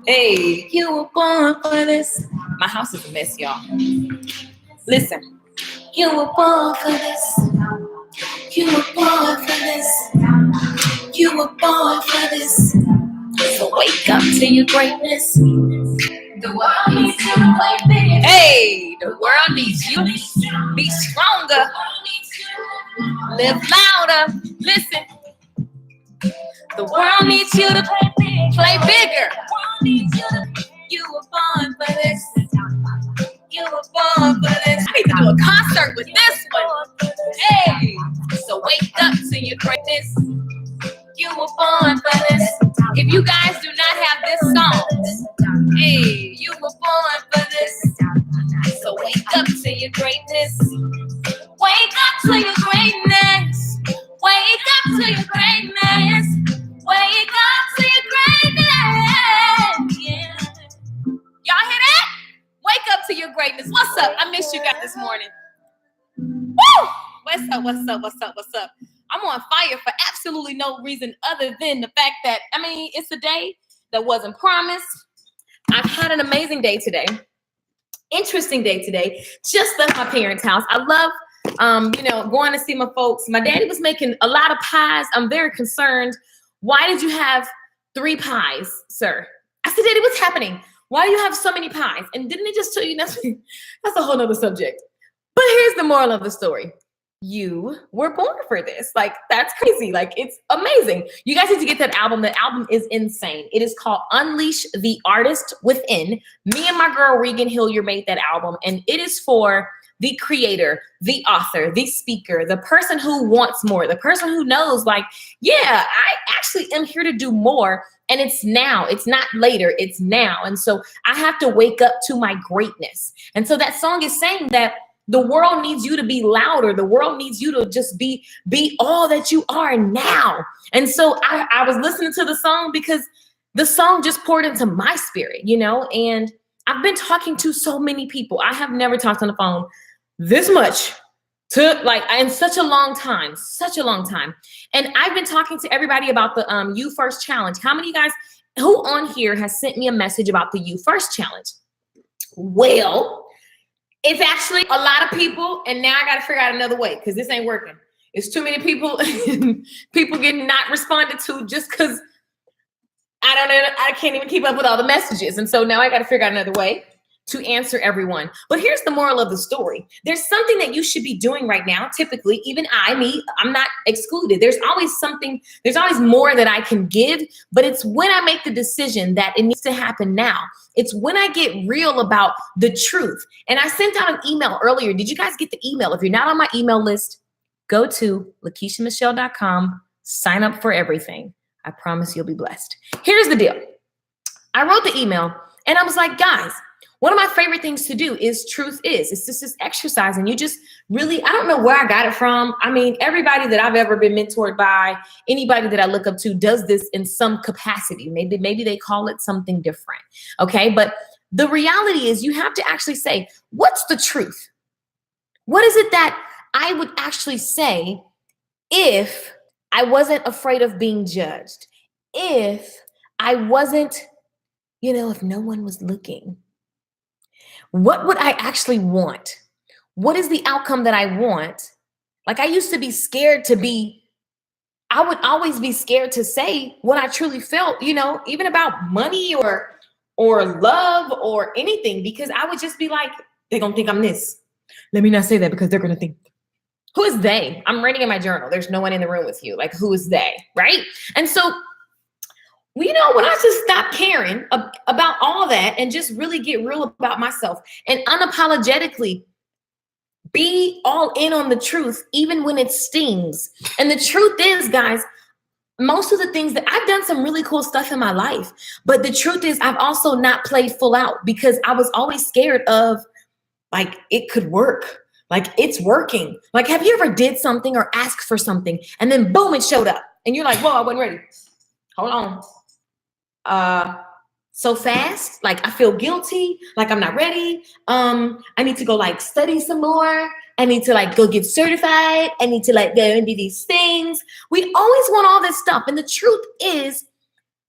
Hey, you were born for this. My house is a mess, y'all. Listen. You were born for this. You were born for this. You were born for this. So wake up to your greatness. The world needs you to play big. Hey, the world needs you to be stronger. Live louder. Listen. The world needs you to play bigger. You were born for this. You were born for this. I need to do a concert with this one. Hey, so wake up to your greatness. You were born for this. If you guys do not have this song, hey, you were born for this. So wake up to your greatness. Wake up to your greatness. Wake up to your greatness. Wake up to your greatness. Yeah. Y'all hear that? Wake up to your greatness. What's up? I missed you guys this morning. Woo! What's up? What's up? What's up? What's up? I'm on fire for absolutely no reason other than the fact that, it's a day that wasn't promised. I've had an amazing day today. Interesting day today. Just left my parents' house. I love, going to see my folks. My daddy was making a lot of pies. I'm very concerned. Why did you have 3 pies, sir? I said, Daddy, what's happening? Why do you have so many pies? And didn't they just tell you that's a whole nother subject. But here's the moral of the story. You were born for this. Like, that's crazy. Like, it's amazing. You guys need to get that album. The album is insane. It is called Unleash the Artist Within. Me and my girl, Regan Hillier, made that album. And it is for the creator, the author, the speaker, the person who wants more, the person who knows, like, yeah, I actually am here to do more. And it's now. It's not later. It's now. And so I have to wake up to my greatness. And so that song is saying that the world needs you to be louder. The world needs you to just be all that you are now. And so I was listening to the song because the song just poured into my spirit, and I've been talking to so many people. I have never talked on the phone this much in such a long time. And I've been talking to everybody about the You First Challenge. How many of you guys who on here has sent me a message about the You First Challenge? Well, it's actually a lot of people, and now I got to figure out another way because this ain't working. It's too many people, people getting not responded to just because I can't even keep up with all the messages. And so now I got to figure out another way to answer everyone. But here's the moral of the story. There's something that you should be doing right now. Typically, even I'm not excluded. There's always more that I can give, but it's when I make the decision that it needs to happen now. It's when I get real about the truth. And I sent out an email earlier. Did you guys get the email? If you're not on my email list, go to LakeishaMichelle.com, sign up for everything. I promise you'll be blessed. Here's the deal. I wrote the email and I was like, guys, one of my favorite things to do is truth is. It's just this exercise. And you just really, I don't know where I got it from. Everybody that I've ever been mentored by, anybody that I look up to does this in some capacity. Maybe they call it something different. Okay. But the reality is you have to actually say, what's the truth? What is it that I would actually say if I wasn't afraid of being judged? If I wasn't, if no one was looking? What would I actually want? What is the outcome that I want? Like I used to be scared I would always be scared to say what I truly felt, even about money or love or anything, because I would just be like, they're going to think I'm this. Let me not say that because they're going to think, who is they? I'm writing in my journal. There's no one in the room with you. Like, who is they? Right? And so, when I just stop caring about all that and just really get real about myself and unapologetically be all in on the truth, even when it stings. And the truth is, guys, most of the things that I've done some really cool stuff in my life, but the truth is I've also not played full out because I was always scared of like, it could work. Like it's working. Like, have you ever did something or asked for something and then boom, it showed up and you're like, whoa, I wasn't ready. Hold on. So fast, like I feel guilty, like I'm not ready. I need to go like study some more. I need to like go get certified. I need to like go and do these things. We always want all this stuff. And the truth is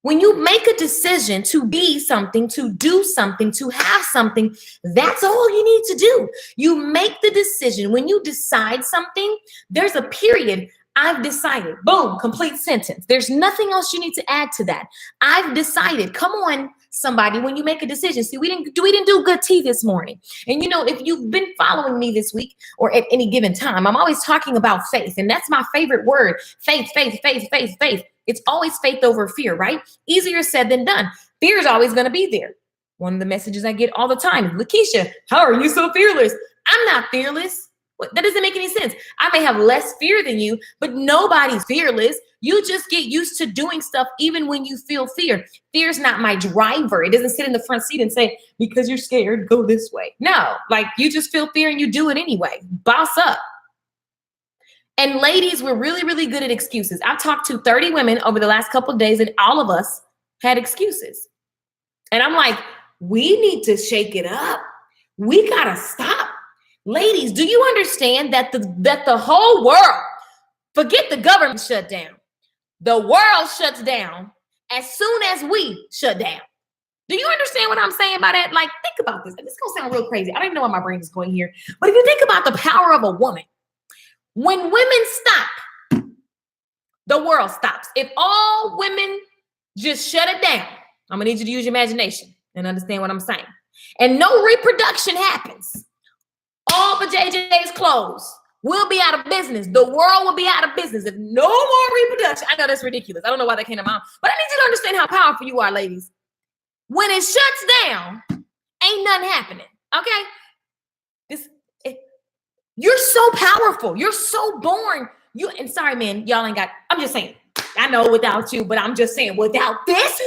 When you make a decision to be something, to do something, to have something, that's all you need to do. You make the decision. When you decide something, there's a period. I've decided. Boom, complete sentence. There's nothing else you need to add to that. I've decided. Come on, somebody, when you make a decision. See, we didn't do good tea this morning. And you know, if you've been following me this week or at any given time, I'm always talking about faith. And that's my favorite word. Faith, faith, faith, faith, faith. It's always faith over fear, right? Easier said than done. Fear is always going to be there. One of the messages I get all the time, Lakeisha, how are you so fearless? I'm not fearless. That doesn't make any sense. I may have less fear than you, but nobody's fearless. You just get used to doing stuff even when you feel fear. Fear's not my driver. It doesn't sit in the front seat and say, because you're scared, go this way. No, like you just feel fear and you do it anyway. Boss up. And ladies, we're really, really good at excuses. I've talked to 30 women over the last couple of days and all of us had excuses. And I'm like, we need to shake it up. We got to stop. Ladies, do you understand that the whole world, forget the government shut down, the world shuts down as soon as we shut down. Do you understand what I'm saying by that? Like, think about this. This is going to sound real crazy. I don't even know why my brain is going here. But if you think about the power of a woman, when women stop, the world stops. If all women just shut it down, I'm going to need you to use your imagination and understand what I'm saying. And no reproduction happens. All the JJ's closed. We'll be out of business. The world will be out of business if no more reproduction. I know that's ridiculous. I don't know why that came to mind, but I need you to understand how powerful you are, ladies. When it shuts down, ain't nothing happening. Okay? You're so powerful. You're so born. And sorry, man, y'all ain't got, I'm just saying, I know without you, but I'm just saying without this,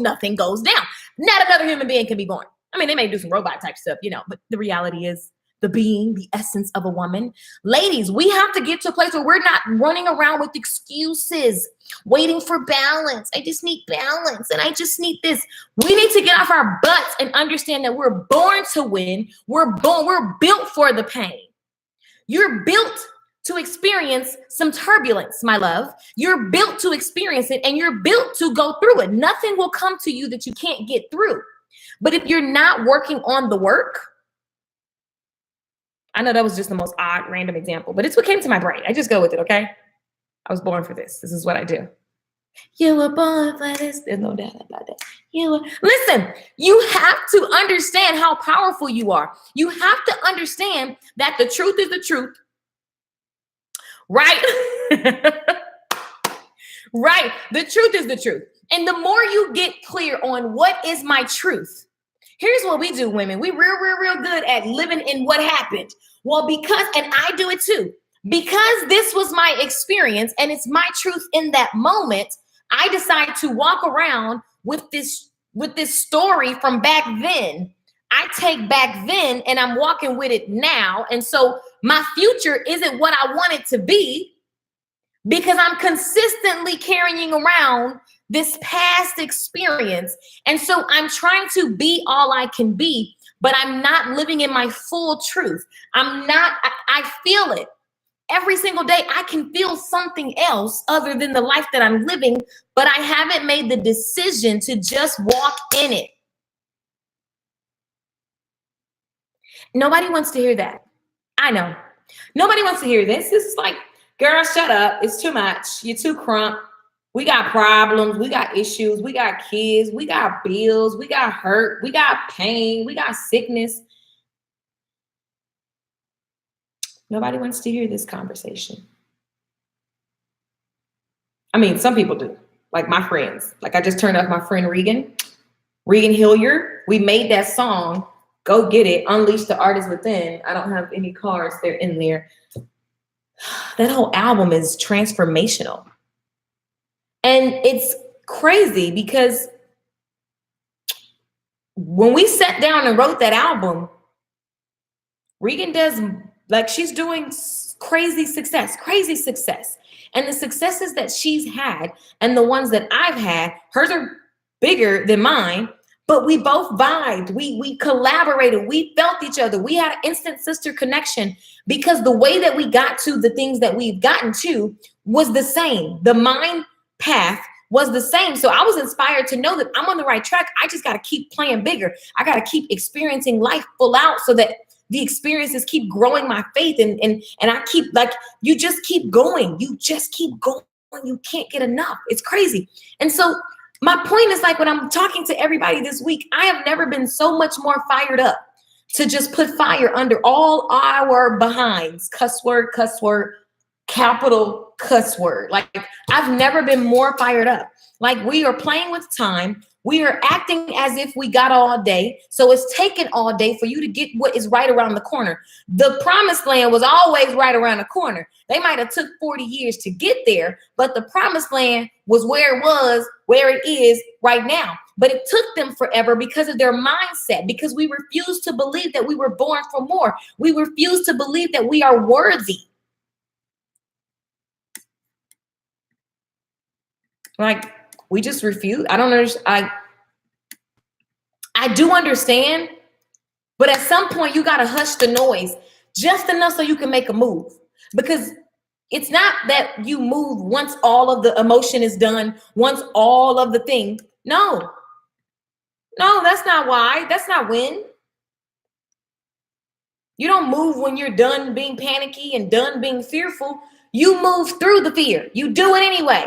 nothing goes down. Not another human being can be born. I mean, they may do some robot type stuff, but the reality is, the being, the essence of a woman. Ladies, we have to get to a place where we're not running around with excuses, waiting for balance. I just need balance and I just need this. We need to get off our butts and understand that we're born to win. We're built for the pain. You're built to experience some turbulence, my love. You're built to experience it and you're built to go through it. Nothing will come to you that you can't get through. But if you're not working on the work, I know that was just the most odd, random example, but it's what came to my brain. I just go with it, okay? I was born for this. This is what I do. You were born for this. There's no doubt about that. Listen, you have to understand how powerful you are. You have to understand that the truth is the truth, right? Right. The truth is the truth. And the more you get clear on what is my truth, here's what we do, women. We real good at living in what happened. Well, and I do it too, because this was my experience and it's my truth in that moment, I decide to walk around with this story from back then. I take back then and I'm walking with it now. And so my future isn't what I want it to be because I'm consistently carrying around this past experience. And so I'm trying to be all I can be, but I'm not living in my full truth. I feel it every single day. I can feel something else other than the life that I'm living, but I haven't made the decision to just walk in it. Nobody wants to hear that. I know. Nobody wants to hear this. This is like, girl, shut up. It's too much. You're too crump. We got problems. We got issues. We got kids. We got bills. We got hurt. We got pain. We got sickness. Nobody wants to hear this conversation. I mean, some people do, like my friends. Like I just turned off my friend Regan Hilliard. We made that song, Go Get It, Unleash the Artist Within. I don't have any cards. They're in there. That whole album is transformational. And it's crazy because when we sat down and wrote that album, Regan does, like, she's doing crazy success. And the successes that she's had and the ones that I've had, hers are bigger than mine, but we both vibed. We collaborated. We felt each other. We had an instant sister connection because the way that we got to the things that we've gotten to was the same. The mind path was the same. So I was inspired to know that I'm on the right track. I just got to keep playing bigger. I got to keep experiencing life full out so that the experiences keep growing my faith. And I keep, like, you just keep going. You just keep going. You can't get enough. It's crazy. And so my point is, like, when I'm talking to everybody this week, I have never been so much more fired up to just put fire under all our behinds. Cuss word, capital cuss word. Like, I've never been more fired up. Like, we are playing with time. We are acting as if we got all day. So it's taken all day for you to get what is right around the corner. The promised land was always right around the corner. They might have took 40 years to get there, but the promised land was where it is right now. But it took them forever because of their mindset, because we refuse to believe that we were born for more. We refuse to believe that we are worthy. Like, we just refuse. I don't understand. I do understand, but at some point you got to hush the noise just enough so you can make a move. Because it's not that you move once all of the emotion is done, once all of the thing. No, that's not why. That's not when. You don't move when you're done being panicky and done being fearful. You move through the fear. You do it anyway.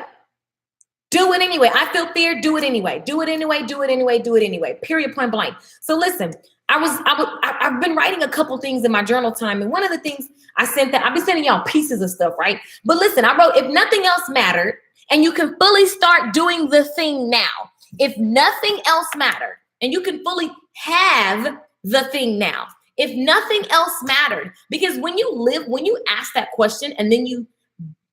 Do it anyway. I feel fear. Do it anyway. Do it anyway. Do it anyway. Do it anyway. Period. Point blank. So listen, I've been writing a couple things in my journal time, and one of the things I sent that I've been sending y'all pieces of stuff, right? But listen, I wrote, if nothing else mattered, and you can fully start doing the thing now. If nothing else mattered, and you can fully have the thing now. If nothing else mattered, because when you ask that question, and then you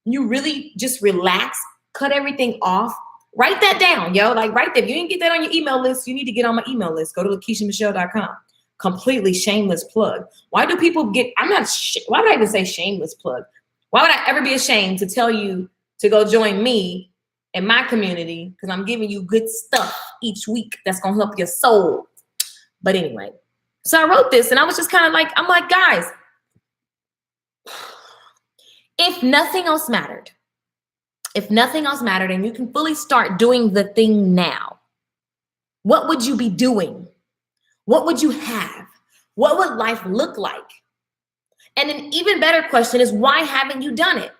really just relax. Cut everything off. Write that down, yo. Like, right there. If you didn't get that on your email list, you need to get on my email list. Go to LakeishaMichelle.com. Completely shameless plug. Why do people get, why would I even say shameless plug? Why would I ever be ashamed to tell you to go join me in my community? Because I'm giving you good stuff each week that's going to help your soul. But anyway, so I wrote this and I was just kind of like, I'm like, guys, if nothing else mattered, and you can fully start doing the thing now, what would you be doing? What would you have? What would life look like? And an even better question is, why haven't you done it?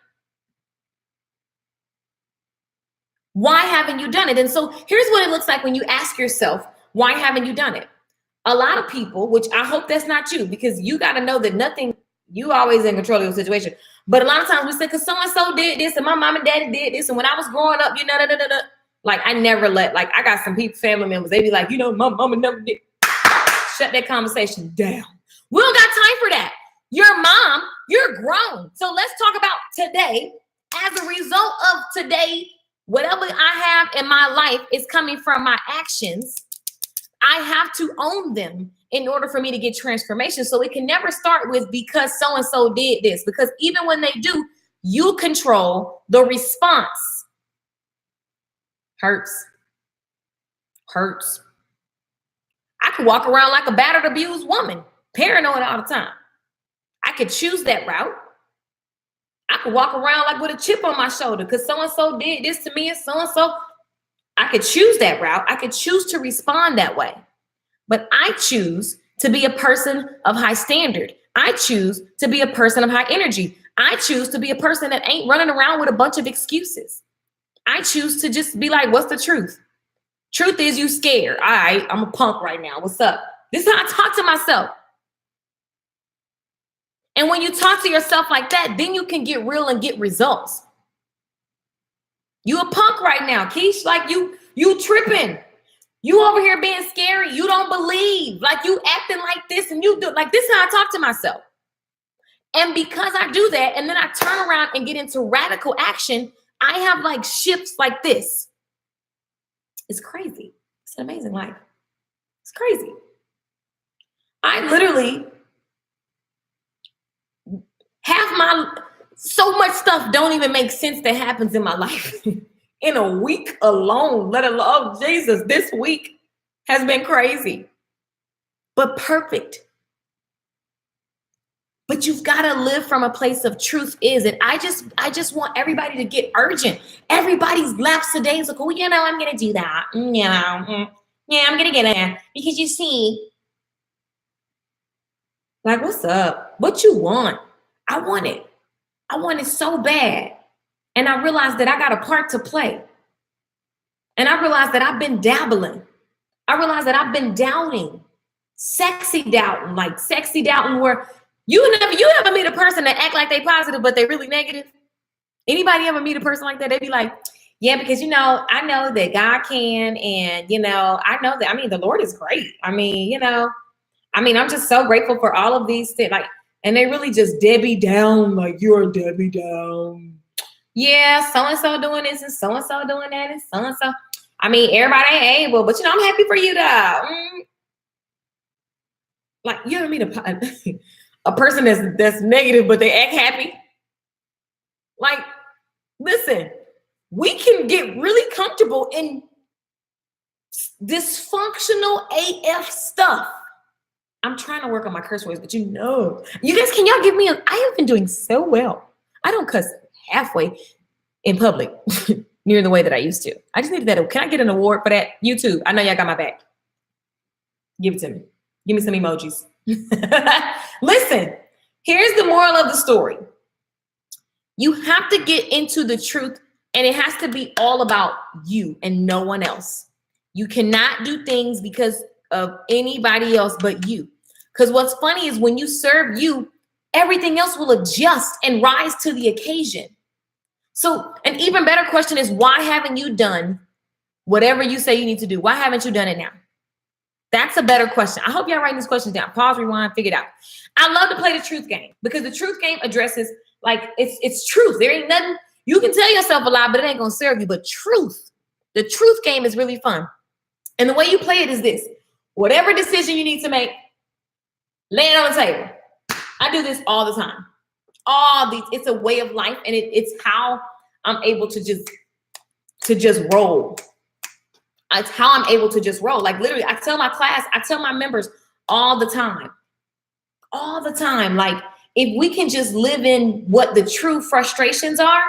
Why haven't you done it? And so here's what it looks like when you ask yourself, why haven't you done it? A lot of people, which I hope that's not you, because you got to know that you always in control of your situation. But a lot of times we say, because so-and-so did this, and my mom and daddy did this, and when I was growing up, like, I never I got some family members, they be like, my mama never did. Shut that conversation down. We don't got time for that. You're mom, you're grown. So let's talk about today. As a result of today, whatever I have in my life is coming from my actions. I have to own them in order for me to get transformation. So it can never start with because so-and-so did this, because even when they do, you control the response. Hurts. I could walk around like a battered, abused woman, paranoid all the time. I could choose that route. I could walk around like with a chip on my shoulder because so-and-so did this to me and so-and-so. I could choose that route. I could choose to respond that way. But I choose to be a person of high standard. I choose to be a person of high energy. I choose to be a person that ain't running around with a bunch of excuses. I choose to just be like, what's the truth? Truth is you scared. All right, I'm a punk right now. What's up? This is how I talk to myself. And when you talk to yourself like that, then you can get real and get results. You a punk right now, Keish. Like you tripping. You over here being scary. You don't believe. Like you acting like this and you do. Like this is how I talk to myself. And because I do that, and then I turn around and get into radical action, I have like shifts like this. It's crazy. It's an amazing life. It's crazy. I literally have so much stuff don't even make sense that happens in my life. In a week alone, let alone Jesus, this week has been crazy, but perfect. But you've got to live from a place of truth is it. I just want everybody to get urgent. Everybody's lapsadaisical. You know, I'm going to do that. Yeah, I'm going to get in. Because you see, like, what's up? What you want? I want it. I want it so bad. And I realized that I got a part to play. And I realized that I've been dabbling. I realized that I've been doubting. Sexy doubting where you ever meet a person that act like they positive, but they really negative? Anybody ever meet a person like that? They be like, yeah, because, you know, I know that God can. And, you know, I know that, I mean, the Lord is great. I mean, you know, I'm just so grateful for all of these things. Like, and they really just Debbie down, like, you're a Debbie down. Yeah, so-and-so doing this and so-and-so doing that and so-and-so. I mean, everybody ain't able, but, you know, I'm happy for you, though. Like, you ever meet a person that's negative, but they act happy? Like, listen, we can get really comfortable in dysfunctional AF stuff. I'm trying to work on my curse words, but you guys, can y'all give me I have been doing so well. I don't cuss halfway in public near the way that I used to. I just needed that. Can I get an award for that? YouTube, I know y'all got my back. Give it to me. Give me some emojis. Listen, here's the moral of the story. You have to get into the truth, and it has to be all about you and no one else. You cannot do things because of anybody else but you. Because what's funny is when you serve you, everything else will adjust and rise to the occasion. So an even better question is, why haven't you done whatever you say you need to do? Why haven't you done it now? That's a better question. I hope y'all writing these questions down. Pause, rewind, figure it out. I love to play the truth game because the truth game addresses, like, it's truth. There ain't nothing, you can tell yourself a lie, but it ain't gonna serve you. But truth, the truth game is really fun. And the way you play it is this: whatever decision you need to make, lay it on the table. I do this all the time. It's a way of life, and it's how I'm able to just roll. It's how I'm able to just roll. Like, literally, I tell my class, I tell my members all the time, like, if we can just live in what the true frustrations are.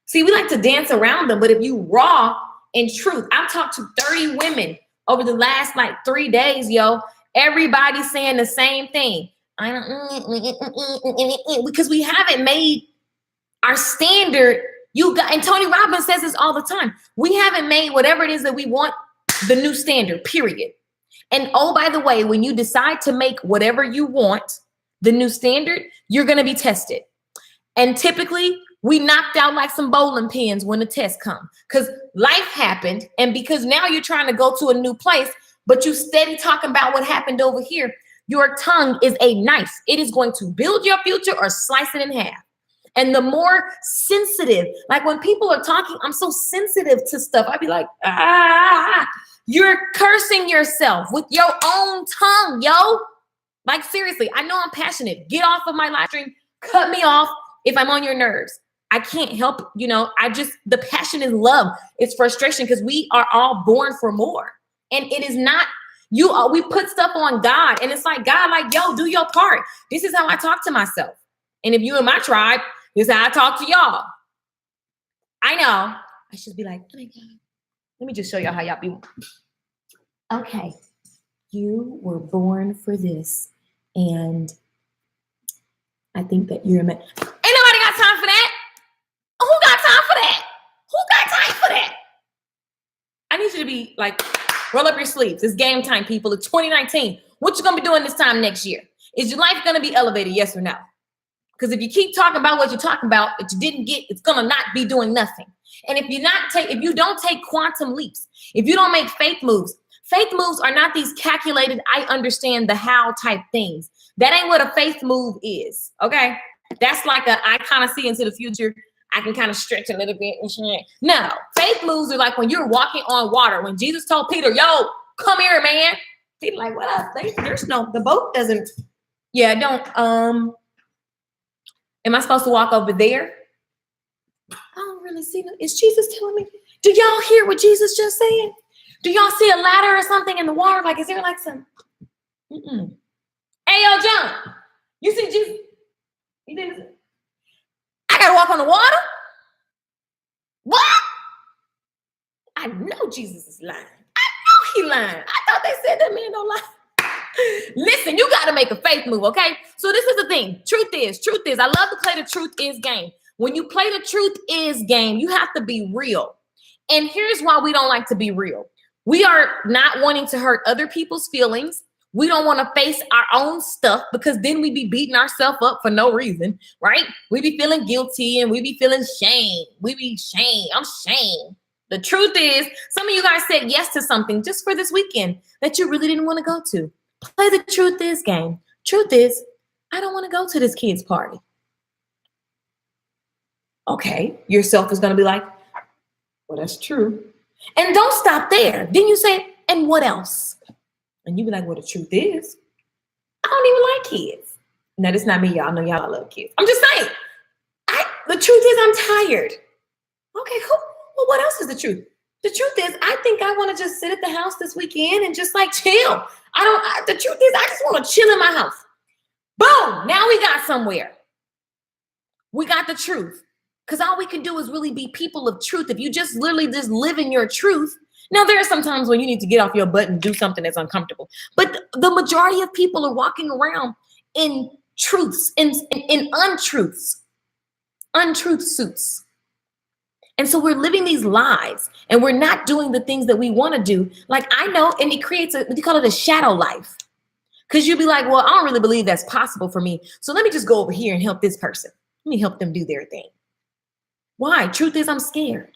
See, we like to dance around them, but if you raw in truth, I've talked to 30 women over the last like 3 days, yo. Everybody's saying the same thing. I don't, because we haven't made our standard. And Tony Robbins says this all the time. We haven't made whatever it is that we want the new standard, period. And oh, by the way, when you decide to make whatever you want the new standard, you're going to be tested. And typically we knocked out like some bowling pins when the test comes, because life happened. And because now you're trying to go to a new place, but you steady talking about what happened over here. Your tongue is a knife. It is going to build your future or slice it in half. And the more sensitive, like when people are talking, I'm so sensitive to stuff. I'd be like, you're cursing yourself with your own tongue, yo. Like, seriously, I know I'm passionate. Get off of my live stream. Cut me off if I'm on your nerves. I can't help, the passion is love. It's frustration because we are all born for more. And it is not, we put stuff on God. And it's like, God, like, yo, do your part. This is how I talk to myself. And if you in my tribe, this is how I talk to y'all. I know. I should be like, oh my God. Let me just show y'all how y'all be. Okay. You were born for this. And I think that you're a man. Ain't nobody got time for that. Who got time for that? Who got time for that? I need you to be like, roll up your sleeves. It's game time, people. It's 2019. What you going to be doing this time next year? Is your life going to be elevated? Yes or no? Because if you keep talking about what you're talking about that you didn't get, it's going to not be doing nothing. And if you don't take quantum leaps, if you don't make faith moves are not these calculated, I understand the how type things. That ain't what a faith move is. Okay. That's like I kind of see into the future. I can kind of stretch a little bit. No, faith moves are like when you're walking on water. When Jesus told Peter, yo, come here, man. Peter like, what up? The boat doesn't. Yeah, don't. Am I supposed to walk over there? I don't really see them. Is Jesus telling me? Do y'all hear what Jesus just said? Do y'all see a ladder or something in the water? Like, is there like some? Hey, yo, John, you see Jesus? You didn't. I gotta walk on the water? What? I know Jesus is lying. I know he lying. I thought they said that man don't lie. Listen, you got to make a faith move, okay? So this is the thing. Truth is, I love to play the truth is game. When you play the truth is game, you have to be real. And here's why we don't like to be real. We are not wanting to hurt other people's feelings. We don't want to face our own stuff because then we be beating ourselves up for no reason, right? We be feeling guilty and we be feeling shame. I'm shamed. The truth is, some of you guys said yes to something just for this weekend that you really didn't want to go to. Play the truth is game. Truth is, I don't want to go to this kid's party. Okay, yourself is going to be like, well, that's true. And don't stop there. Then you say, and what else? And you be like, well, the truth is, I don't even like kids. Now, this is not me, y'all. I know y'all love kids. I'm just saying, the truth is I'm tired. Okay, cool. Well, what else is the truth? The truth is, I think I want to just sit at the house this weekend and just like chill. The truth is, I just want to chill in my house. Boom, now we got somewhere. We got the truth. Because all we can do is really be people of truth. If you just literally just live in your truth. Now, there are some times when you need to get off your butt and do something that's uncomfortable. But the majority of people are walking around in truths, in untruths, untruth suits. And so we're living these lives and we're not doing the things that we want to do. Like I know, and it creates what you call it a shadow life. Because you'll be like, well, I don't really believe that's possible for me. So let me just go over here and help this person. Let me help them do their thing. Why? Truth is, I'm scared.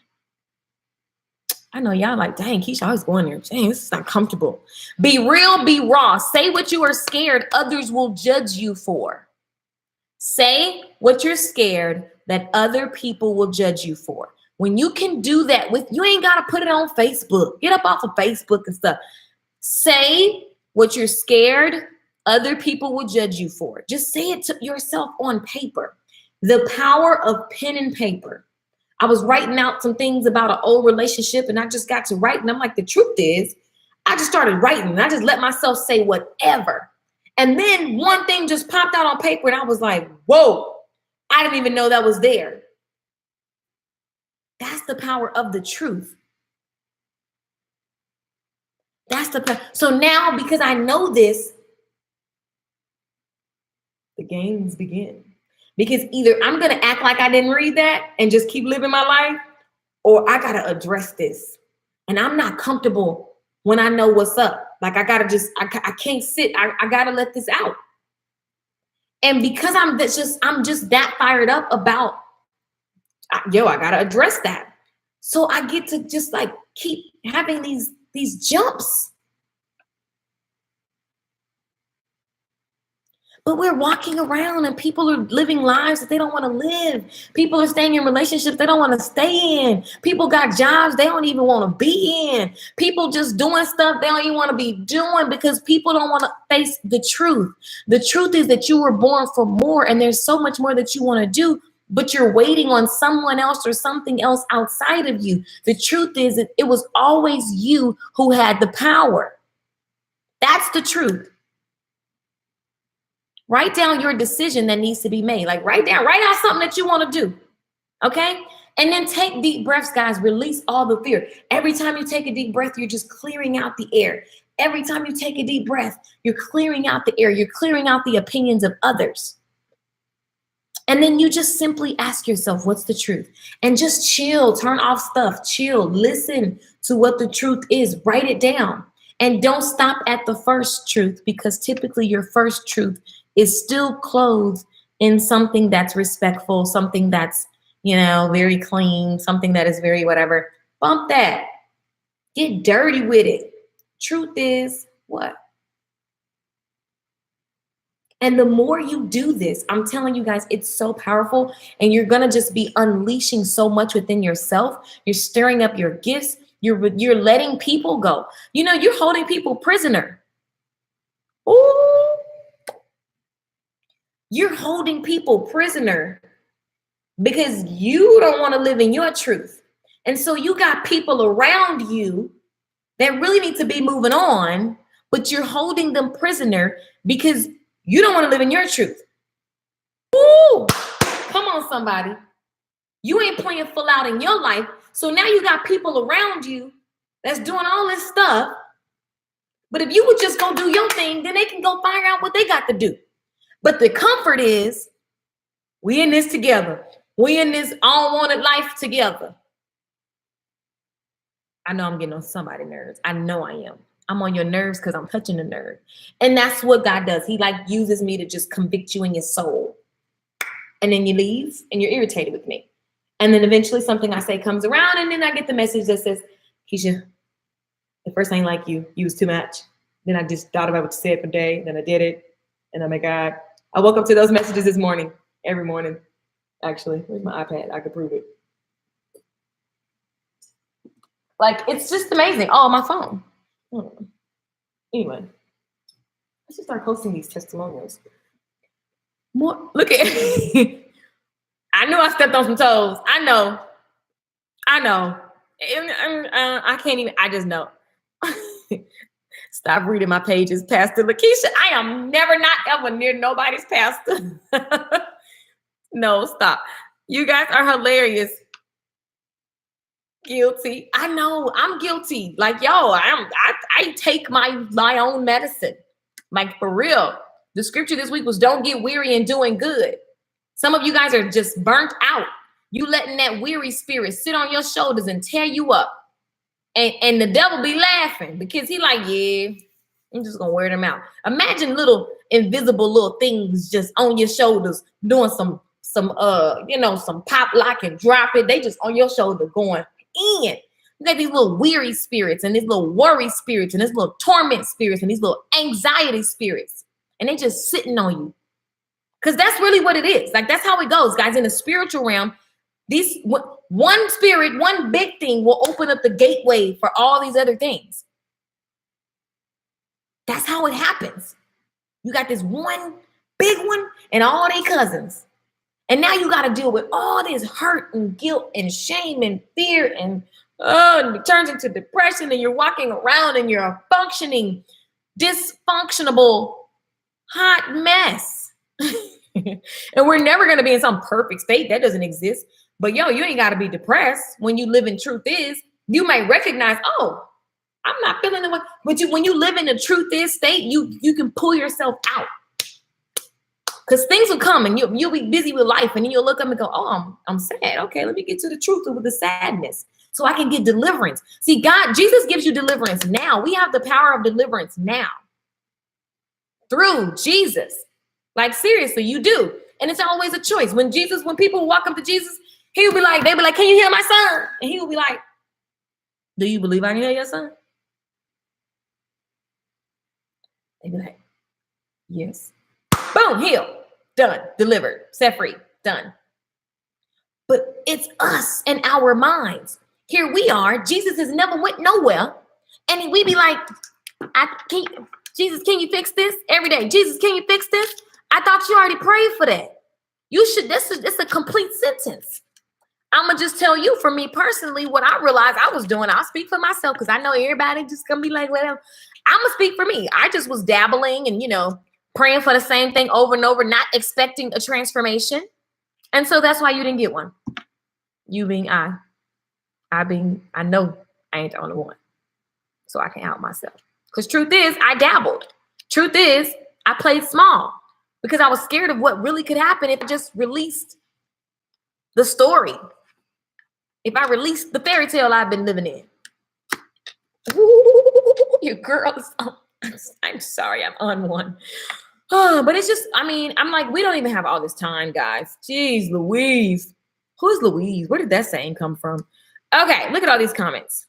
I know y'all like, dang, Keisha, I was going there. Dang, this is not comfortable. Be real, be raw. Say what you are scared others will judge you for. Say what you're scared that other people will judge you for. When you can do that you ain't got to put it on Facebook. Get up off of Facebook and stuff. Say what you're scared other people will judge you for. Just say it to yourself on paper. The power of pen and paper. I was writing out some things about an old relationship and I just got to writing. I'm like, the truth is, I just started writing and I just let myself say whatever. And then one thing just popped out on paper and I was like, whoa, I didn't even know that was there. That's the power of the truth. That's the power. So now, because I know this, the games begin. Because either I'm going to act like I didn't read that and just keep living my life, or I got to address this. And I'm not comfortable when I know what's up. Like I got to just, I can't sit. I got to let this out. And because I'm just that fired up about, I got to address that. So I get to just like keep having these jumps. But we're walking around and people are living lives that they don't want to live. People are staying in relationships they don't want to stay in. People got jobs they don't even want to be in. People just doing stuff they don't even want to be doing because people don't want to face the truth. The truth is that you were born for more and there's so much more that you want to do, but you're waiting on someone else or something else outside of you. The truth is that it was always you who had the power. That's the truth. Write down your decision that needs to be made. Like write out something that you want to do. Okay? And then take deep breaths, guys. Release all the fear. Every time you take a deep breath, you're just clearing out the air. Every time you take a deep breath, you're clearing out the air. You're clearing out the opinions of others. And then you just simply ask yourself, what's the truth? And just chill, turn off stuff, chill, listen to what the truth is, write it down. And don't stop at the first truth because typically your first truth is still clothed in something that's respectful, something that's, very clean, something that is very whatever. Bump that. Get dirty with it. Truth is what? And the more you do this, I'm telling you guys, it's so powerful. And you're going to just be unleashing so much within yourself. You're stirring up your gifts. You're letting people go. You're holding people prisoner. Ooh. You're holding people prisoner because you don't want to live in your truth. And so you got people around you that really need to be moving on, but you're holding them prisoner because you don't want to live in your truth. Ooh, Woo! Come on, somebody. You ain't playing full out in your life. So now you got people around you that's doing all this stuff. But if you would just go do your thing, then they can go find out what they got to do. But the comfort is, we in this together. We in this unwanted life together. I know I'm getting on somebody's nerves. I know I am. I'm on your nerves because I'm touching the nerve. And that's what God does. He like uses me to just convict you in your soul. And then you leave and you're irritated with me. And then eventually something I say comes around and then I get the message that says, Keisha, at first I ain't like you. You was too much. Then I just thought about what you said for the day. Then I did it. And oh my God. I woke up to those messages this morning. Every morning. Actually, where's my iPad? I could prove it. Like, it's just amazing. Oh, my phone. Anyway, let's just start posting these testimonials. More. Look at I knew I stepped on some toes. I know. I can't even. I just know. Stop reading my pages, Pastor Lakeisha. I am never, not ever near nobody's pastor. No, stop. You guys are hilarious. Guilty. I know I'm guilty. Like, yo, I take my own medicine. Like, for real. The scripture this week was don't get weary in doing good. Some of you guys are just burnt out. You letting that weary spirit sit on your shoulders and tear you up. And the devil be laughing because he like, yeah, I'm just gonna wear them out. Imagine little invisible little things just on your shoulders doing some pop, lock, and drop it. They just on your shoulder going in. You got these little weary spirits and these little worry spirits and these little torment spirits and these little anxiety spirits. And they just sitting on you. Because that's really what it is. Like, that's how it goes, guys. In the spiritual realm, one spirit, one big thing will open up the gateway for all these other things. That's how it happens. You got this one big one and all their cousins. And now you got to deal with all this hurt and guilt and shame and fear and it turns into depression and you're walking around and you're a functioning, dysfunctional, hot mess. And we're never going to be in some perfect state. That doesn't exist. But yo, you ain't got to be depressed when you live in truth is. You may recognize, oh, I'm not feeling the way. But when you live in a truth is state, you can pull yourself out. Because things will come and you'll be busy with life and then you'll look up and go, oh, I'm sad. Okay, let me get to the truth with the sadness so I can get deliverance. See, Jesus gives you deliverance now. We have the power of deliverance now through Jesus. Like, seriously, you do. And it's always a choice. When people walk up to Jesus, they'll be like, can you heal my son? And he will be like, do you believe I can heal your son? They'd be like, yes. Boom, healed, done, delivered, set free, done. But it's us and our minds. Here we are. Jesus has never went nowhere. And we be like, Jesus, can you fix this? Every day, Jesus, can you fix this? I thought you already prayed for that. You should, this is a complete sentence. I'm going to just tell you, for me personally, what I realized I was doing, I'll speak for myself because I know everybody just going to be like, whatever. I'm going to speak for me. I just was dabbling and, praying for the same thing over and over, not expecting a transformation. And so that's why you didn't get one. You being I know I ain't the only one. So I can help myself. Because truth is, I dabbled. Truth is, I played small because I was scared of what really could happen if I just released the story. If I released the fairy tale I've been living in. Ooh, your girl is on. I'm sorry, I'm on one. Oh, but it's just, I'm like, we don't even have all this time, guys. Jeez Louise. Who's Louise? Where did that saying come from? Okay, look at all these comments.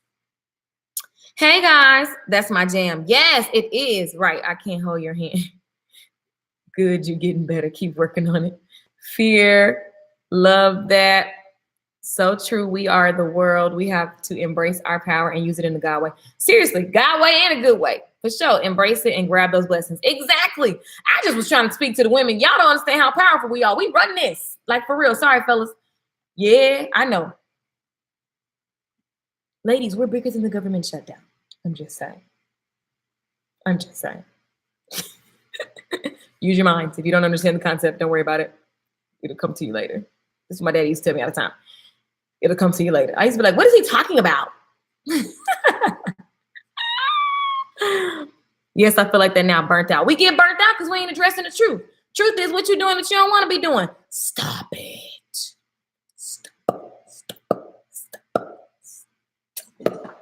Hey, guys, that's my jam. Yes, it is. Right, I can't hold your hand. Good, you're getting better. Keep working on it. Fear, love that. So true. We are the world. We have to embrace our power and use it in the God way. Seriously, God way and a good way. For sure. Embrace it and grab those blessings. Exactly. I just was trying to speak to the women. Y'all don't understand how powerful we are. We run this. Like, for real. Sorry, fellas. Yeah, I know. Ladies, we're bigger than the government shutdown. I'm just saying. Use your minds. If you don't understand the concept, don't worry about it. It'll come to you later. This is what my dad used to tell me all the time. It'll come to you later. I used to be like, what is he talking about? Yes, I feel like they're now burnt out. We get burnt out because we ain't addressing the truth. Truth is what you're doing that you don't want to be doing. Stop it.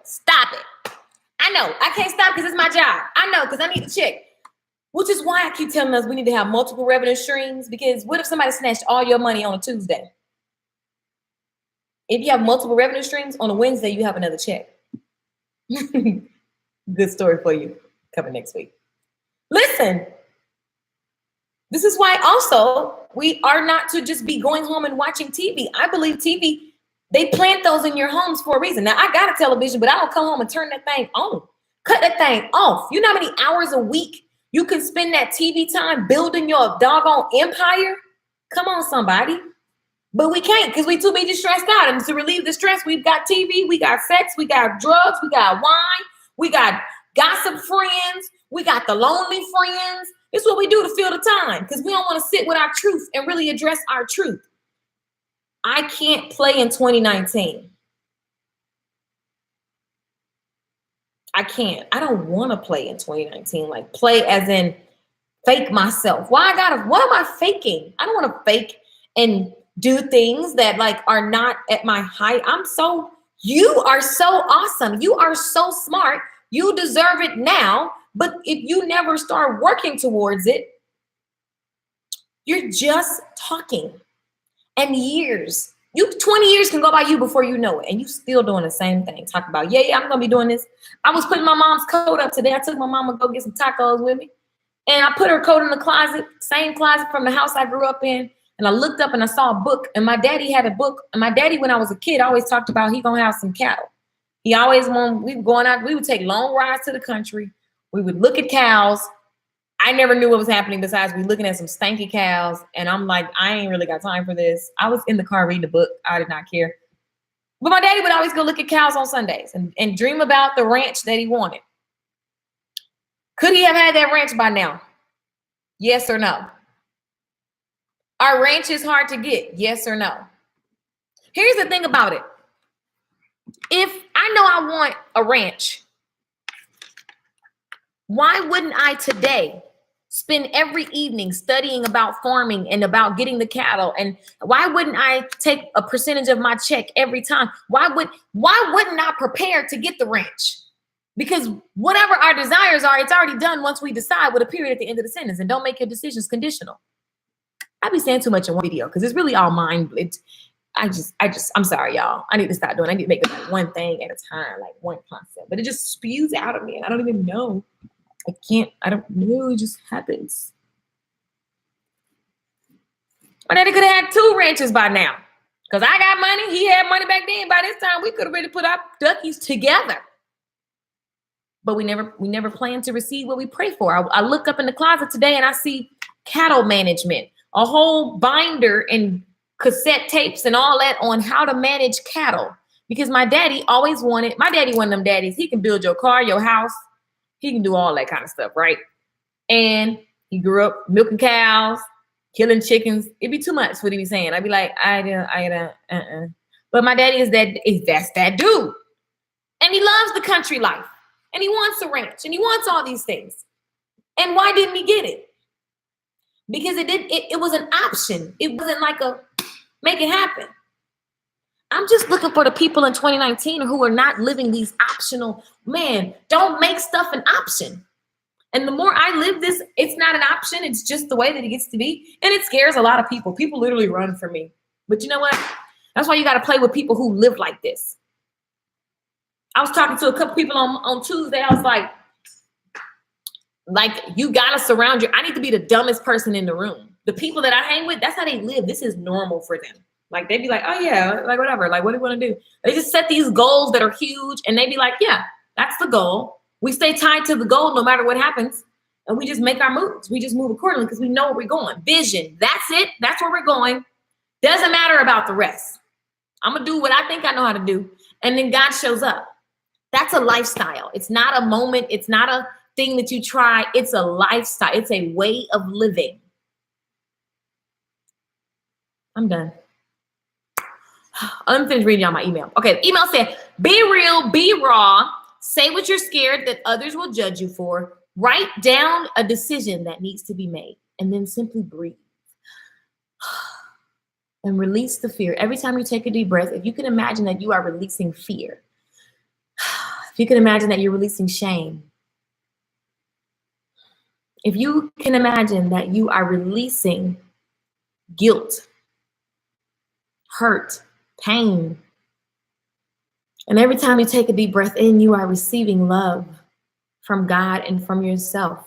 Stop it. I know. I can't stop because it's my job. I know because I need to check. Which is why I keep telling us we need to have multiple revenue streams, because what if somebody snatched all your money on a Tuesday? If you have multiple revenue streams, on a Wednesday, you have another check. Good story for you coming next week. Listen, this is why also we are not to just be going home and watching TV. I believe TV, they plant those in your homes for a reason. Now, I got a television, but I don't come home and turn that thing on. Cut that thing off. You know how many hours a week you can spend that TV time building your doggone empire? Come on, somebody. But we can't because we too busy stressed out. And to relieve the stress, we've got TV, we got sex, we got drugs, we got wine, we got gossip friends, we got the lonely friends. It's what we do to fill the time because we don't want to sit with our truth and really address our truth. I can't play in 2019. I can't. I don't want to play in 2019. Like play as in fake myself. What am I faking? I don't want to fake and do things that like are not at my height. You are so awesome. You are so smart. You deserve it now. But if you never start working towards it, you're just talking. And 20 years can go by you before you know it. And you still doing the same thing. Talk about, I'm going to be doing this. I was putting my mom's coat up today. I took my mama to go get some tacos with me. And I put her coat in the closet, same closet from the house I grew up in. And I looked up and I saw a book. And my daddy had a book. And my daddy, when I was a kid, always talked about he going to have some cattle. He always we were going out. We would take long rides to the country. We would look at cows. I never knew what was happening besides we looking at some stanky cows. And I'm like, I ain't really got time for this. I was in the car reading the book. I did not care. But my daddy would always go look at cows on Sundays and dream about the ranch that he wanted. Could he have had that ranch by now? Yes or no? Our ranch is hard to get. Yes or no? Here's the thing about it. If I know I want a ranch, why wouldn't I today spend every evening studying about farming and about getting the cattle? And why wouldn't I take a percentage of my check every time? Why wouldn't I prepare to get the ranch? Because whatever our desires are, it's already done once we decide with a period at the end of the sentence. And don't make your decisions conditional. I be saying too much in one video because it's really all mine. I'm sorry, y'all. I need to stop doing it. I need to make it like one thing at a time, like one concept. But it just spews out of me and I don't even know. I don't know. It just happens. My daddy could have had 2 ranches by now. Because I got money. He had money back then. By this time, we could have really put our duckies together. But we never planned to receive what we pray for. I look up in the closet today and I see cattle management. A whole binder and cassette tapes and all that on how to manage cattle. Because my daddy one of them daddies, he can build your car, your house. He can do all that kind of stuff, right? And he grew up milking cows, killing chickens. It'd be too much what he be saying. I'd be like, But my daddy that's that dude. And he loves the country life. And he wants a ranch. And he wants all these things. And why didn't he get it? Because it was an option. It wasn't like a make it happen. I'm just looking for the people in 2019 who are not living these optional, don't make stuff an option. And the more I live this, it's not an option. It's just the way that it gets to be. And it scares a lot of people. People literally run from me. But you know what? That's why you got to play with people who live like this. I was talking to a couple people on Tuesday. I was like, you got to surround I need to be the dumbest person in the room. The people that I hang with, that's how they live. This is normal for them. Like, they'd be like, oh, yeah, like, whatever. Like, what do you want to do? They just set these goals that are huge. And they'd be like, yeah, that's the goal. We stay tied to the goal no matter what happens. And we just make our moves. We just move accordingly because we know where we're going. Vision. That's it. That's where we're going. Doesn't matter about the rest. I'm going to do what I think I know how to do. And then God shows up. That's a lifestyle. It's not a moment. It's not a thing that you try. It's a lifestyle. It's a way of living. I'm done. Let me finish reading y'all my email. Okay, the email said, be real, be raw, say what you're scared that others will judge you for, write down a decision that needs to be made, and then simply breathe. And release the fear. Every time you take a deep breath, if you can imagine that you are releasing fear, if you can imagine that you're releasing shame, if you can imagine that you are releasing guilt, hurt, pain, and every time you take a deep breath in, you are receiving love from God and from yourself.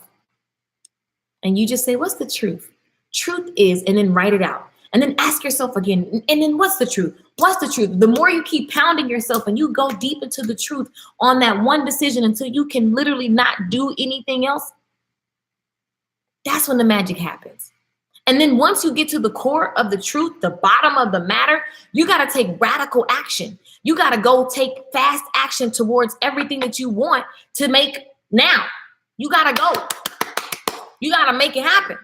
And you just say, what's the truth? Truth is, and then write it out. And then ask yourself again, and then what's the truth? What's the truth? The more you keep pounding yourself and you go deep into the truth on that one decision until you can literally not do anything else, that's when the magic happens. And then once you get to the core of the truth, the bottom of the matter, you got to take radical action. You got to go take fast action towards everything that you want to make now. You got to go. You got to make it happen.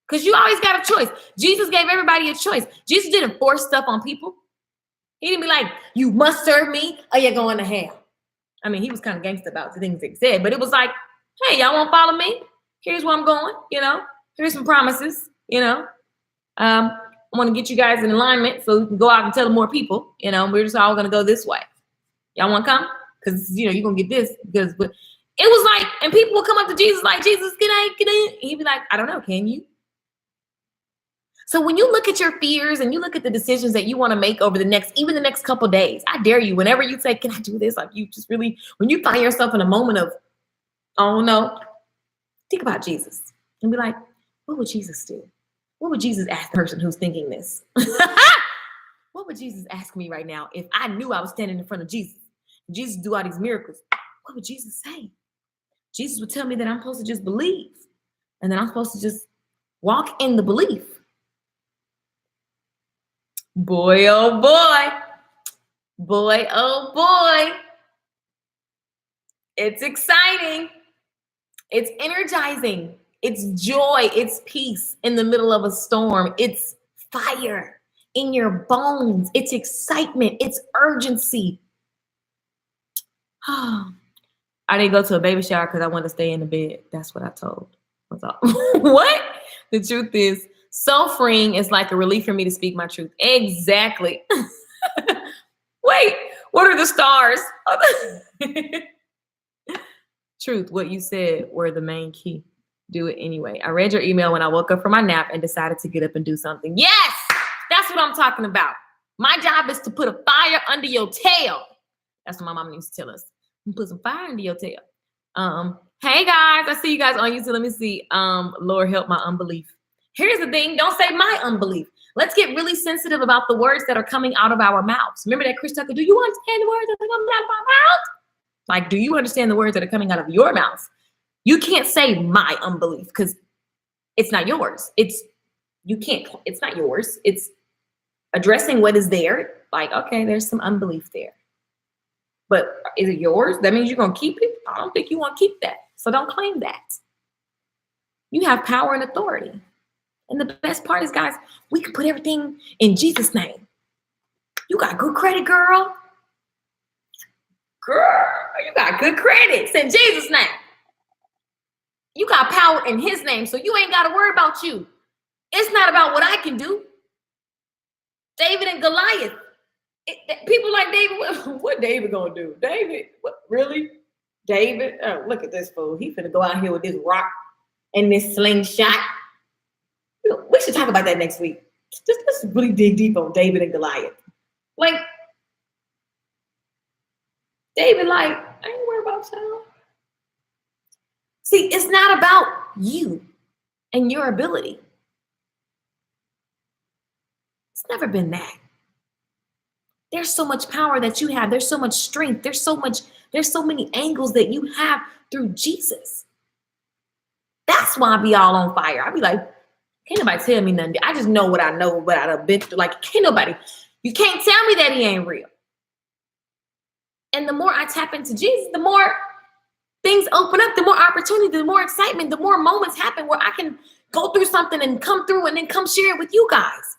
Because you always got a choice. Jesus gave everybody a choice. Jesus didn't force stuff on people. He didn't be like, you must serve me or you're going to hell. I mean, he was kind of gangster about the things that he said, but it was like, hey, y'all want to follow me? Here's where I'm going, Here's some promises, I want to get you guys in alignment so we can go out and tell more people, we're just all going to go this way. Y'all want to come? Because, you're going to get this. Because it was like, and people would come up to Jesus like, Jesus, can I? And he'd be like, I don't know, can you? So when you look at your fears and you look at the decisions that you want to make over the next couple days, I dare you, whenever you say, can I do this? Like you just really, when you find yourself in a moment of, oh no, think about Jesus and be like, what would Jesus do? What would Jesus ask the person who's thinking this? What would Jesus ask me right now if I knew I was standing in front of Jesus? Jesus do all these miracles. What would Jesus say? Jesus would tell me that I'm supposed to just believe. And then I'm supposed to just walk in the belief. Boy, oh boy. Boy, oh boy. It's exciting. It's energizing. It's joy. It's peace in the middle of a storm. It's fire in your bones. It's excitement. It's urgency. I didn't go to a baby shower because I wanted to stay in the bed. That's what I told. What's up? What? The truth is, so freeing is like a relief for me to speak my truth. Exactly. Wait, what are the stars? Truth, what you said were the main key. Do it anyway. I read your email when I woke up from my nap and decided to get up and do something. Yes, that's what I'm talking about. My job is to put a fire under your tail. That's what my mom used to tell us. Put some fire under your tail. Hey guys, I see you guys on YouTube. Let me see. Lord, help my unbelief. Here's the thing. Don't say my unbelief. Let's get really sensitive about the words that are coming out of our mouths. Remember that Chris Tucker, do you understand the words that are coming out of my mouth? Like, do you understand the words that are coming out of your mouth? You can't say my unbelief because it's not yours. It's not yours. It's addressing what is there. Like, okay, there's some unbelief there. But is it yours? That means you're going to keep it? I don't think you want to keep that. So don't claim that. You have power and authority. And the best part is, guys, we can put everything in Jesus' name. You got good credit, girl. Girl, you got good credit. It's in Jesus' name. You got power in his name, so you ain't got to worry about you. It's not about what I can do. David and Goliath. People like David, what David gonna do? David, what, really? David, oh, look at this fool. He finna go out here with this rock and this slingshot. We should talk about that next week. Let's really dig deep on David and Goliath. Like, David, like, I ain't worried about y'all. See, it's not about you and your ability. It's never been that. There's so much power that you have. There's so much strength. There's so many angles that you have through Jesus. That's why I be all on fire. I be like, can't nobody tell me nothing. I just know what I know, what I've been through. Like, you can't tell me that he ain't real. And the more I tap into Jesus, the more things open up, the more opportunity, the more excitement, the more moments happen where I can go through something and come through and then come share it with you guys.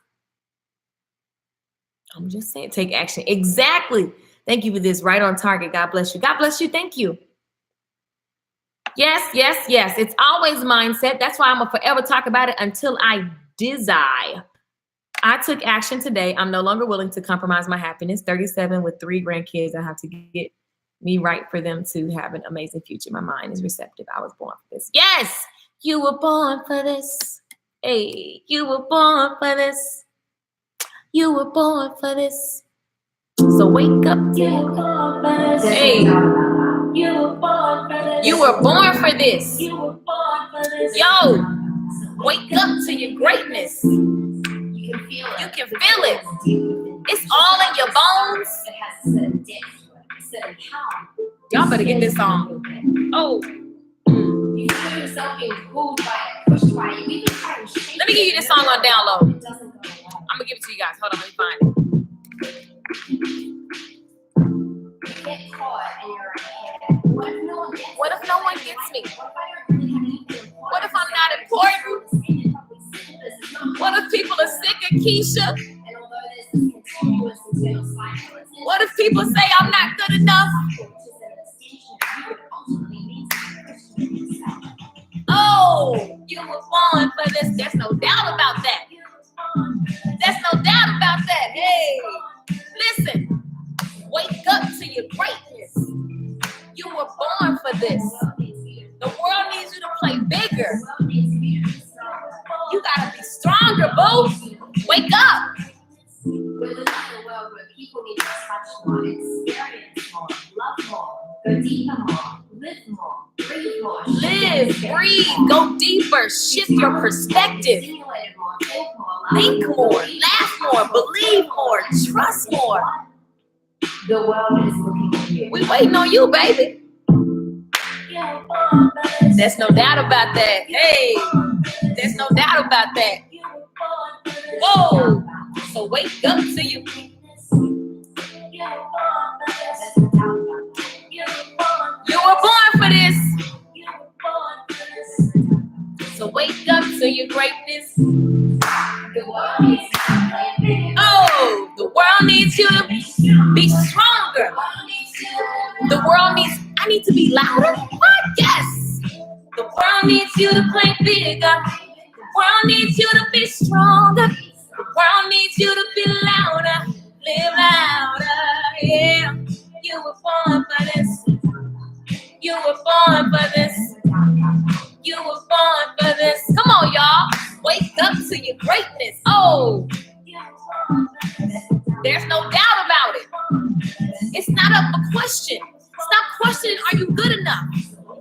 I'm just saying, take action. Exactly. Thank you for this. Right on target. God bless you. God bless you. Thank you. Yes, yes, yes. It's always mindset. That's why I'm going to forever talk about it until I die. I took action today. I'm no longer willing to compromise my happiness. 37 with 3 grandkids. I have to get me right for them to have an amazing future. My mind is receptive. I was born for this. Yes, you were born for this. Hey, you were born for this. You were born for this. So wake up. You were born for this. Hey, you were born for this. You were born for this. You were born for this. Yo, wake up to your greatness. You can feel it. You can feel it. It's all in your bones. It has a certain depth to it, a certain power. Y'all better get this song. Oh. You feel yourself being pulled by it, pushed by it. You try to shake. Let me give you this song on download. I'm gonna give it to you guys. Hold on, let me find it. You get caught and you're ahead. What if no one gets me? What if no one gets me? What if I'm not important? What if people are sick of Keisha? What if people say I'm not good enough? Oh, you were born for this. There's no doubt about that. There's no doubt about that. Hey, listen. Wake up to your greatness. You were born for this. The world needs you to play bigger. You gotta be stronger, boo. Wake up. We're living in a world where people need to touch more, experience more, love more, go deeper more, live more, breathe more. Live, breathe, go deeper, shift your perspective. Think more, laugh more, believe more, trust more. The world is looking for you. We waiting on you, baby. There's no doubt about that. Hey, there's no doubt about that. Whoa. So wake up to you. You were born for this. So wake up to your greatness. Oh, the world needs you to be stronger. The world needs, I need to be louder? What? Yes. The world needs you to play bigger. The world needs you to be stronger. The world needs you to be louder. Live louder. Yeah. You were born for this. You were born for this. You were born for this. Come on, y'all. Wake up to your greatness. Oh. There's no doubt about it. It's not a question. Stop questioning, are you good enough?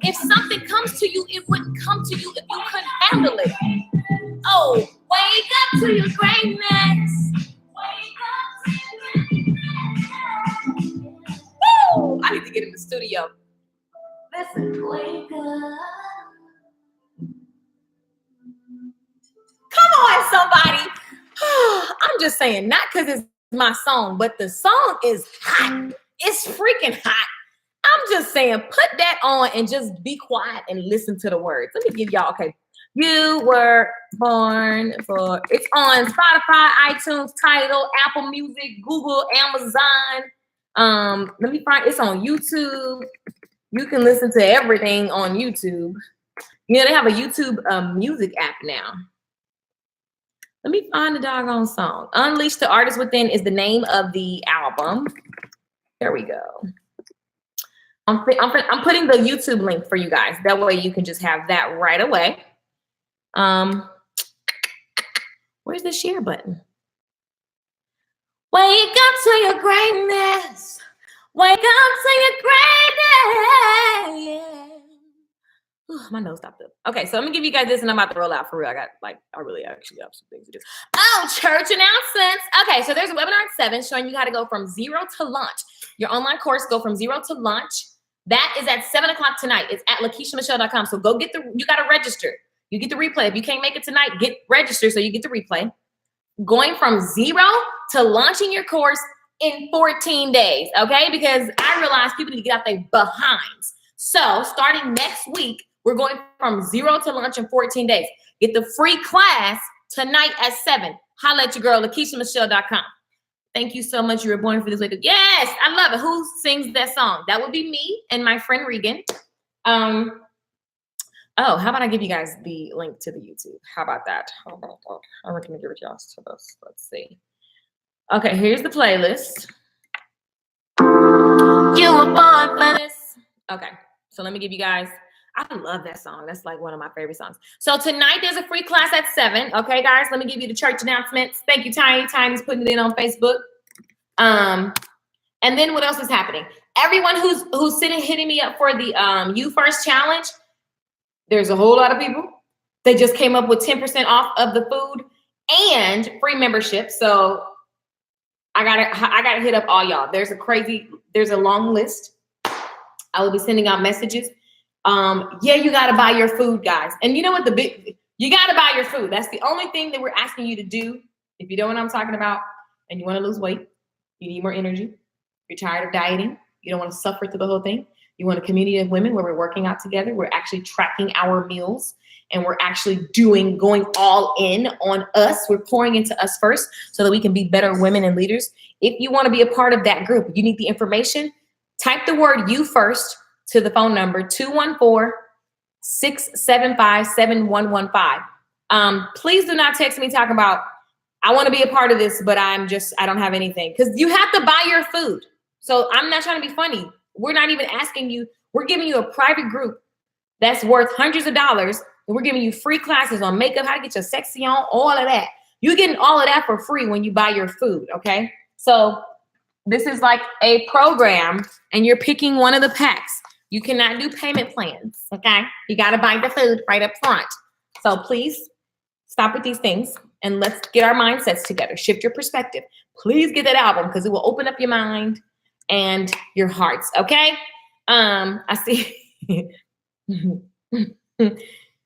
If something comes to you, it wouldn't come to you if you couldn't handle it. Oh, wake up to your greatness. Wake up to your greatness. Woo! I need to get in the studio. Listen, wake up. Come on, somebody. I'm just saying, not because it's my song, but the song is hot. It's freaking hot. I'm just saying, put that on and just be quiet and listen to the words. Let me give y'all, okay. You were born for, it's on Spotify, iTunes, Tidal, Apple Music, Google, Amazon. Let me find, it's on YouTube. You can listen to everything on YouTube. You know, they have a YouTube music app now. Let me find the doggone song. Unleash the Artist Within is the name of the album. There we go. I'm putting the YouTube link for you guys. That way you can just have that right away. Where's the share button? Wake up to your greatness. Wake up to your greatness. Yeah. Ooh, my nose stopped up. Okay, so I'm gonna give you guys this and I'm about to roll out for real. I really actually have some things to do. Oh, church announcements. Okay, so there's a webinar at 7 showing you how to go from 0 to launch. Your online course, go from 0 to launch. That is at 7 o'clock tonight. It's at LaKeishaMichelle.com. So go get you gotta register. You get the replay. If you can't make it tonight, get registered so you get the replay. Going from 0 to launching your course in 14 days, okay? Because I realize people need to get out their behinds. So starting next week, we're going from 0 to launch in 14 days. Get the free class tonight at 7. Holla at your girl, LaKeishaMichelle.com. Thank you so much. You were born for this wake up. Yes, I love it. Who sings that song? That would be me and my friend Regan. Oh, how about I give you guys the link to the YouTube? How about that? I'm gonna give it to y'all to this. Let's see. Okay, here's the playlist. You were born for this. Okay, so let me give you guys. I love that song. That's like one of my favorite songs. So tonight there's a free class at 7. Okay, guys, let me give you the church announcements. Thank you, Tiny. Tiny's putting it in on Facebook. And then what else is happening? Everyone who's hitting me up for the You First challenge, there's a whole lot of people. They just came up with 10% off of the food and free membership. So I gotta hit up all y'all. There's a long list. I will be sending out messages. Yeah, you gotta buy your food, guys. And you know what you gotta buy your food. That's the only thing that we're asking you to do. If you know what I'm talking about and you want to lose weight, you need more energy, you're tired of dieting, you don't want to suffer through the whole thing. You want a community of women where we're working out together. We're actually tracking our meals and we're actually going all in on us. We're pouring into us first so that we can be better women and leaders. If you want to be a part of that group, you need the information. Type the word "you" first to the phone number 214-675-7115. Please do not text me talking about, I want to be a part of this, but I don't have anything. Because you have to buy your food. So I'm not trying to be funny. We're not even asking you. We're giving you a private group that's worth hundreds of dollars. And we're giving you free classes on makeup, how to get your sexy on, all of that. You're getting all of that for free when you buy your food, okay? So this is like a program, and you're picking one of the packs. You cannot do payment plans, okay? You got to buy the food right up front. So please stop with these things and let's get our mindsets together. Shift your perspective. Please get that album because it will open up your mind and your hearts, okay? I see.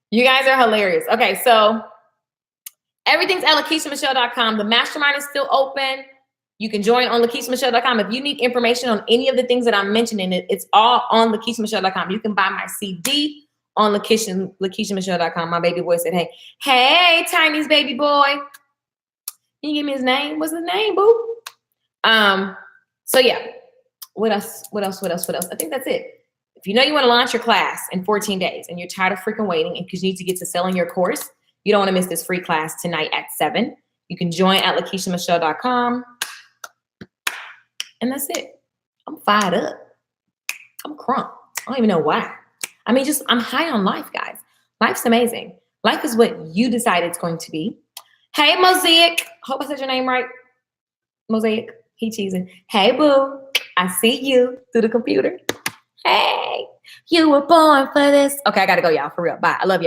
You guys are hilarious. Okay, so everything's at LaKeishaMichelle.com. The mastermind is still open. You can join on LaKeishaMichelle.com. If you need information on any of the things that I'm mentioning, it's all on LaKeishaMichelle.com. You can buy my CD on LaKeishaMichelle.com. My baby boy said, hey, Tiny's baby boy. Can you give me his name? What's his name, boo? So yeah, what else? I think that's it. If you know you want to launch your class in 14 days and you're tired of freaking waiting and because you need to get to selling your course, you don't want to miss this free class tonight at 7. You can join at LaKeishaMichelle.com. And that's it. I'm fired up. I'm crunk. I don't even know why. I mean, I'm high on life, guys. Life's amazing. Life is what you decide it's going to be. Hey, Mosaic. Hope I said your name right. Mosaic. He cheesing. Hey, boo. I see you through the computer. Hey, you were born for this. Okay, I got to go, y'all. For real. Bye. I love y'all.